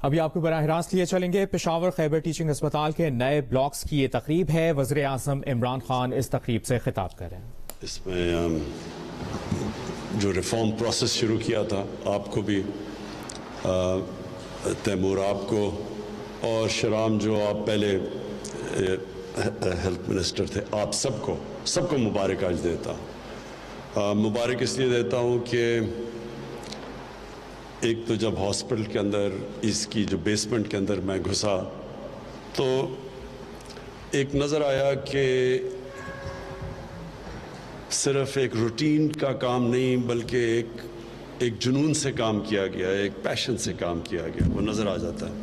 ابھی آپ کو براہ راست لیے چلیں گے پشاور خیبر ٹیچنگ اسپتال کے نئے بلاکس کی یہ تقریب ہے. وزیر اعظم عمران خان اس تقریب سے خطاب کر رہے ہیں. اس میں جو ریفارم پروسیس شروع کیا تھا، آپ کو بھی، تیمور آپ کو، اور شرام جو آپ پہلے ہیلتھ منسٹر تھے، آپ سب کو مبارک آج دیتا ہوں. مبارک اس لیے دیتا ہوں کہ ایک تو جب ہاسپٹل کے اندر اس کی جو بیسمنٹ کے اندر میں گھسا تو ایک نظر آیا کہ صرف ایک روٹین کا کام نہیں بلکہ ایک جنون سے کام کیا گیا، ایک پیشن سے کام کیا گیا، وہ نظر آ جاتا ہے.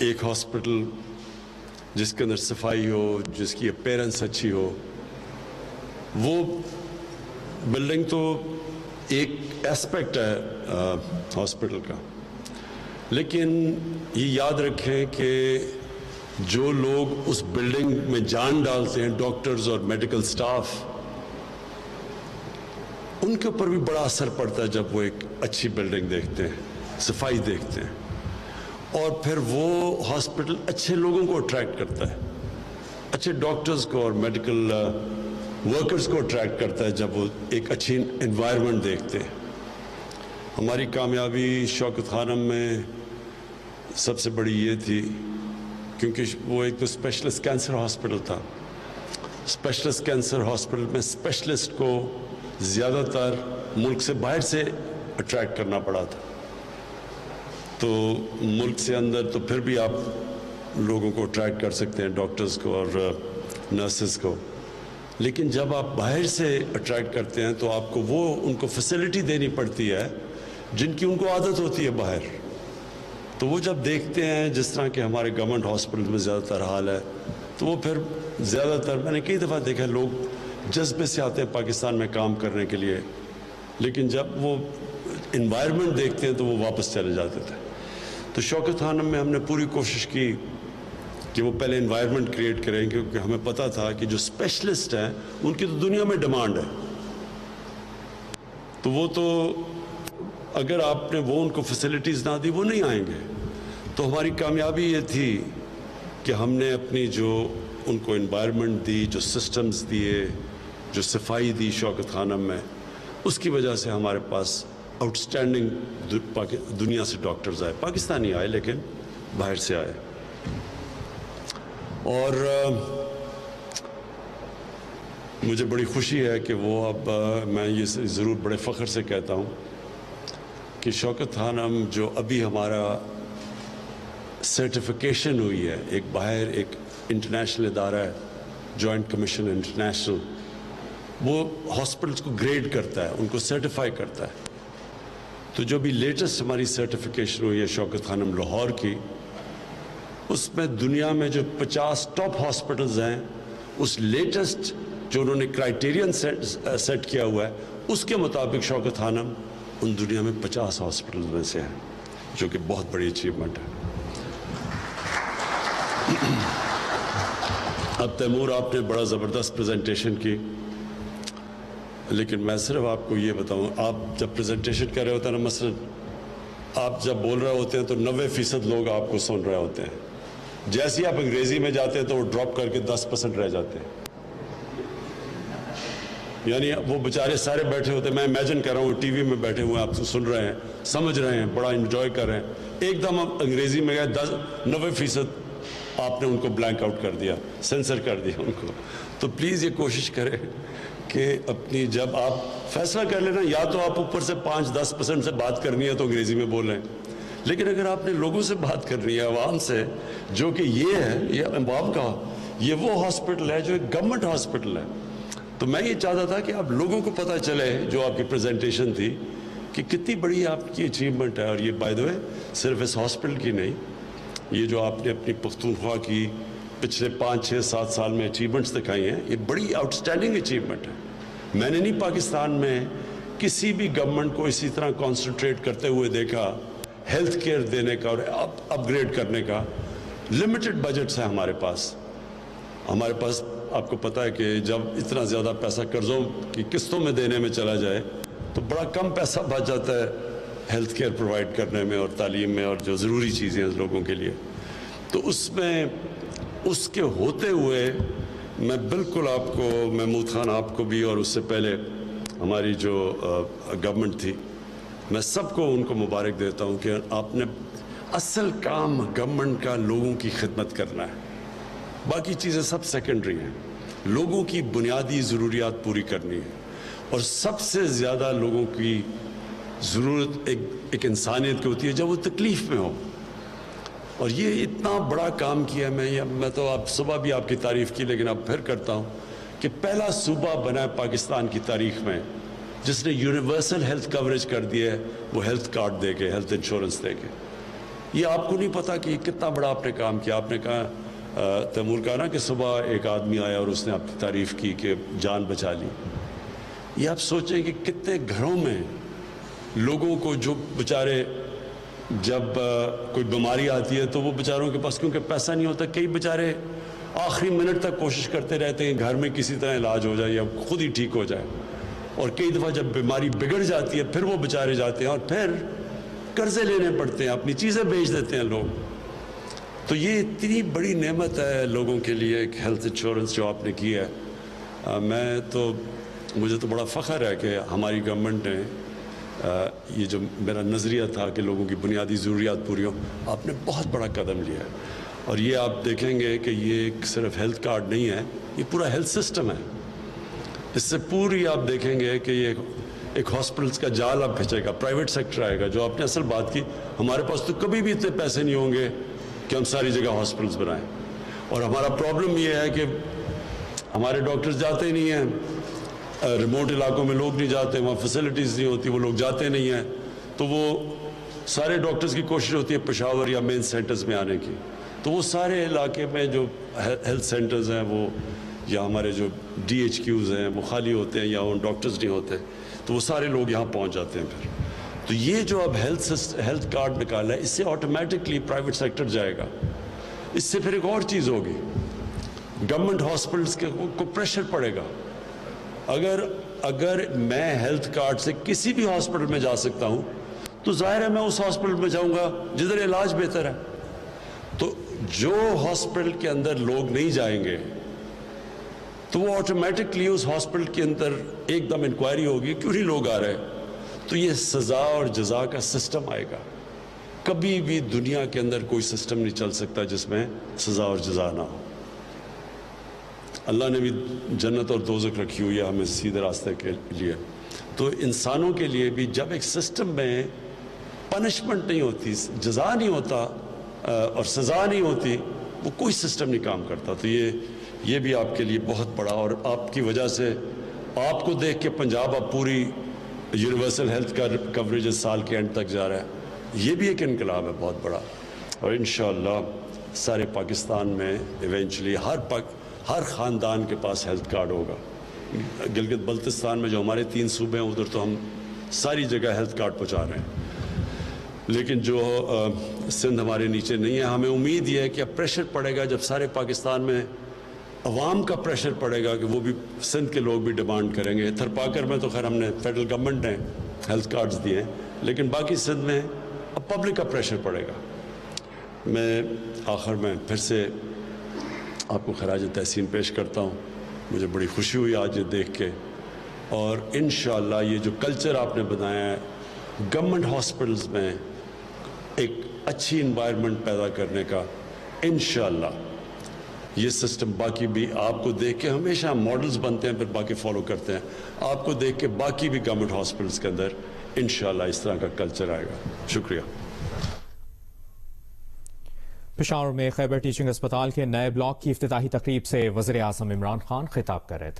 ایک ہاسپٹل جس کے اندر صفائی ہو، جس کی اپیرنس اچھی ہو، وہ بلڈنگ تو ایک ایسپیکٹ ہے ہاسپٹل کا، لیکن یہ یاد رکھیں کہ جو لوگ اس بلڈنگ میں جان ڈالتے ہیں، ڈاکٹرز اور میڈیکل سٹاف، ان کے اوپر بھی بڑا اثر پڑتا ہے جب وہ ایک اچھی بلڈنگ دیکھتے ہیں، صفائی دیکھتے ہیں، اور پھر وہ ہاسپٹل اچھے لوگوں کو اٹریکٹ کرتا ہے، اچھے ڈاکٹرز کو اور میڈیکل ورکرز کو اٹریکٹ کرتا ہے جب وہ ایک اچھی انوائرمنٹ دیکھتے ہیں. ہماری کامیابی شوکت خانم میں سب سے بڑی یہ تھی کیونکہ وہ ایک تو اسپیشلسٹ کینسر ہاسپٹل تھا. اسپیشلسٹ کینسر ہاسپٹل میں اسپیشلسٹ کو زیادہ تر ملک سے باہر سے اٹریکٹ کرنا پڑا تھا. تو ملک سے اندر تو پھر بھی آپ لوگوں کو اٹریکٹ کر سکتے ہیں، ڈاکٹرز کو اور نرسز کو، لیکن جب آپ باہر سے اٹریکٹ کرتے ہیں تو آپ کو ان کو فیسلٹی دینی پڑتی ہے جن کی ان کو عادت ہوتی ہے باہر. تو وہ جب دیکھتے ہیں جس طرح کہ ہمارے گورنمنٹ ہاسپٹل میں زیادہ تر حال ہے، تو وہ پھر زیادہ تر، میں نے کئی دفعہ دیکھا، لوگ جذبے سے آتے ہیں پاکستان میں کام کرنے کے لیے، لیکن جب وہ انوائرمنٹ دیکھتے ہیں تو وہ واپس چلے جاتے تھے. تو شوکت خانم میں ہم نے پوری کوشش کی کہ وہ پہلے انوائرمنٹ کریٹ کریں، کیونکہ ہمیں پتہ تھا کہ جو اسپیشلسٹ ہیں ان کی تو دنیا میں ڈیمانڈ ہے. تو وہ تو اگر آپ نے ان کو فیسلٹیز نہ دی وہ نہیں آئیں گے. تو ہماری کامیابی یہ تھی کہ ہم نے اپنی جو ان کو انوائرمنٹ دی، جو سسٹمز دیے، جو صفائی دی شوکت خانم میں، اس کی وجہ سے ہمارے پاس آؤٹ اسٹینڈنگ دنیا سے ڈاکٹرز آئے، پاکستانی آئے لیکن باہر سے آئے. اور مجھے بڑی خوشی ہے کہ وہ اب میں یہ ضرور بڑے فخر سے کہتا ہوں کہ شوکت خانم جو ابھی ہمارا سرٹیفیکیشن ہوئی ہے، ایک باہر ایک انٹرنیشنل ادارہ ہے، جوائنٹ کمیشن انٹرنیشنل، وہ ہاسپٹلس کو گریڈ کرتا ہے، ان کو سرٹیفائی کرتا ہے. تو جو بھی لیٹسٹ ہماری سرٹیفیکیشن ہوئی ہے شوکت خانم لاہور کی، اس میں دنیا میں جو 50 ٹاپ ہاسپٹلز ہیں، اس لیٹسٹ جو انہوں نے کرائیٹیرین سیٹ کیا ہوا ہے، اس کے مطابق شوکت خانم ان دنیا میں 50 ہاسپٹلز میں سے ہیں، جو کہ بہت بڑی اچیومنٹ ہے. اب تیمور آپ نے بڑا زبردست پریزنٹیشن کی، لیکن میں صرف آپ کو یہ بتاؤں، آپ جب پریزنٹیشن کر رہے ہوتے ہیں نا، مثلا آپ جب بول رہے ہوتے ہیں تو 90% لوگ آپ کو سن رہے ہوتے ہیں. جیسے ہی آپ انگریزی میں جاتے ہیں تو وہ ڈراپ کر کے 10% رہ جاتے ہیں، یعنی وہ بیچارے سارے بیٹھے ہوتے ہیں. میں امیجن کر رہا ہوں ٹی وی میں بیٹھے ہوئے آپ سن رہے ہیں، سمجھ رہے ہیں، بڑا انجوائے کر رہے ہیں، ایک دم آپ انگریزی میں گئے 90% آپ نے ان کو بلینک آؤٹ کر دیا، سینسر کر دیا ان کو. تو پلیز یہ کوشش کریں کہ اپنی جب آپ فیصلہ کر لینا، یا تو آپ اوپر سے 5-10% سے بات کرنی ہے تو انگریزی میں بولیں، لیکن اگر آپ نے لوگوں سے بات کرنی ہے، عوام سے، جو کہ یہ ہے، یہ عوام کا، یہ وہ ہاسپٹل ہے جو ایک گورنمنٹ ہاسپٹل ہے. تو میں یہ چاہتا تھا کہ آپ لوگوں کو پتہ چلے جو آپ کی پریزنٹیشن تھی کہ کتنی بڑی آپ کی اچیومنٹ ہے. اور یہ بائی دی وے صرف اس ہاسپٹل کی نہیں، یہ جو آپ نے اپنی پختونخوا کی پچھلے 5-6-7 سال میں اچیومنٹس دکھائی ہیں، یہ بڑی آؤٹ اسٹینڈنگ اچیومنٹ ہے. میں نے نہیں پاکستان میں کسی بھی گورنمنٹ کو اسی طرح کانسنٹریٹ کرتے ہوئے دیکھا، ہیلتھ کیئر دینے کا اور اپ گریڈ کرنے کا. لمیٹڈ بجٹس ہیں ہمارے پاس. آپ کو پتہ ہے کہ جب اتنا زیادہ پیسہ قرضوں کی قسطوں میں دینے میں چلا جائے تو بڑا کم پیسہ بچ جاتا ہے हेल्थ केयर प्रोवाइड करने में और तालीम में और जो ज़रूरी चीज़ें हैं लोगों के लिए, तो उसमें उसके होते हुए मैं बिल्कुल आपको, महमूद खान आपको भी और उससे पहले हमारी जो गवर्नमेंट थी, मैं सबको उनको मुबारक देता हूँ कि आपने असल काम गवर्नमेंट का लोगों की खिदमत करना है, बाकी चीज़ें सब सेकेंडरी हैं। लोगों की बुनियादी ज़रूरियात पूरी करनी है और सबसे ज़्यादा लोगों की ज़रूरत एक इंसानियत की होती है जब वो तकलीफ़ में हो। और ये इतना बड़ा काम किया मैं तो आप सुबह भी आपकी तारीफ़ की, लेकिन अब फिर करता हूँ कि पहला सूबा बना है पाकिस्तान की तारीख़ में जिसने यूनिवर्सल हेल्थ कवरेज कर दिया है, वो हेल्थ कार्ड दे के, हेल्थ इंश्योरेंस दे के। ये आपको नहीं पता कि कितना बड़ा आपने काम किया। आपने कहा, तैमूर कहा ना कि सुबह एक आदमी आया और उसने आपकी तारीफ़ की कि जान बचा ली। ये आप सोचें कि कितने घरों में लोगों को जो बेचारे जब कोई बीमारी आती है तो वो बेचारों के पास क्योंकि पैसा नहीं होता, कई बेचारे आखिरी मिनट तक कोशिश करते रहते हैं घर में किसी तरह इलाज हो जाए या खुद ही ठीक हो जाए, और कई दफ़ा जब बीमारी बिगड़ जाती है फिर वो बेचारे जाते हैं और फिर कर्जे लेने पड़ते हैं, अपनी चीज़ें बेच देते हैं लोग। तो ये इतनी बड़ी नेमत है लोगों के लिए एक हेल्थ इंश्योरेंस जो आपने की है। मुझे तो बड़ा फ़ख्र है कि हमारी गवर्नमेंट ने ये जो मेरा नज़रिया था कि लोगों की बुनियादी ज़रूरियात पूरी हो, आपने बहुत बड़ा कदम लिया है। और ये आप देखेंगे कि ये सिर्फ हेल्थ कार्ड नहीं है, ये पूरा हेल्थ सिस्टम है। इससे पूरी आप देखेंगे कि ये एक हॉस्पिटल्स का जाल अब खिंचेगा, प्राइवेट सेक्टर आएगा। जो आपने असल बात की, हमारे पास तो कभी भी इतने पैसे नहीं होंगे कि हम सारी जगह हॉस्पिटल्स बनाएं। और हमारा प्रॉब्लम ये है कि हमारे डॉक्टर्स जाते ही नहीं हैं, रिमोट इलाकों में लोग नहीं जाते, वहाँ फैसिलिटीज़ नहीं होती, वो लोग जाते नहीं हैं। तो वो सारे डॉक्टर्स की कोशिश होती है पेशावर या मेन सेंटर्स में आने की, तो वो सारे इलाके में जो हेल्थ सेंटर्स हैं वो या हमारे जो DHQs हैं वो खाली होते हैं या उन डॉक्टर्स नहीं होते, तो वो सारे लोग यहाँ पहुँच जाते हैं फिर। तो ये जो अब हेल्थ कार्ड निकाला है, इससे ऑटोमेटिकली प्राइवेट सेक्टर जाएगा। इससे फिर एक और चीज़ होगी, गवर्नमेंट हॉस्पिटल्स को प्रेशर पड़ेगा। अगर मैं हेल्थ कार्ड से किसी भी हॉस्पिटल में जा सकता हूँ तो जाहिर है मैं उस हॉस्पिटल में जाऊँगा जिधर इलाज बेहतर है। तो जो हॉस्पिटल के अंदर लोग नहीं जाएंगे तो वो ऑटोमेटिकली उस हॉस्पिटल के अंदर एकदम इंक्वायरी होगी क्यों नहीं लोग आ रहे, तो ये सज़ा और जज़ा का सिस्टम आएगा। कभी भी दुनिया के अंदर कोई सिस्टम नहीं चल सकता जिसमें सज़ा और जज़ा ना हो। अल्लाह ने भी जन्नत और दोज़ख रखी हुई है हमें सीधे रास्ते के लिए, तो इंसानों के लिए भी जब एक सिस्टम में पनिशमेंट नहीं होती, जज़ा नहीं होता और सज़ा नहीं होती, वो कोई सिस्टम नहीं काम करता। तो ये भी आपके लिए बहुत बड़ा, और आपकी वजह से आपको देख के पंजाब अब पूरी यूनिवर्सल हेल्थ कवरेज इस साल के एंड तक जा रहा है। ये भी एक इनकलाब है बहुत बड़ा, और इंशाअल्लाह सारे पाकिस्तान में इवेंचुअली हर ख़ानदान के पास हेल्थ कार्ड होगा। गिलगित बल्तिस्तान में जो हमारे 3 सूबे हैं उधर तो हम सारी जगह हेल्थ कार्ड पहुँचा रहे हैं, लेकिन जो सिंध हमारे नीचे नहीं है। हमें उम्मीद ये है कि अब प्रेशर पड़ेगा, जब सारे पाकिस्तान में अवाम का प्रेशर पड़ेगा कि वो भी सिंध के लोग भी डिमांड करेंगे। थरपाकर में तो खैर हमने फेडरल गवर्नमेंट ने हेल्थ कार्ड्स दिए हैं, लेकिन बाकी सिंध में अब पब्लिक का प्रेशर पड़ेगा। मैं आखिर में फिर से आपको खराज तहसीन पेश करता हूँ। मुझे बड़ी खुशी हुई आज ये देख के, और इंशाअल्लाह ये जो कल्चर आपने बनाया है गवर्नमेंट हॉस्पिटल्स में एक अच्छी इन्वायरमेंट पैदा करने का, इंशाअल्लाह ये सिस्टम बाकी भी आपको देख के, हमेशा मॉडल्स बनते हैं फिर बाकी फॉलो करते हैं, आपको देख के बाकी भी गवर्नमेंट हॉस्पिटल्स के अंदर इंशाअल्लाह इस तरह का कल्चर आएगा। शुक्रिया। पेशावर में खैबर टीचिंग अस्पताल के नए ब्लॉक की इफ्तिताही तकरीब से वज़ीर आज़म इमरान खान खिताब कर रहे थे।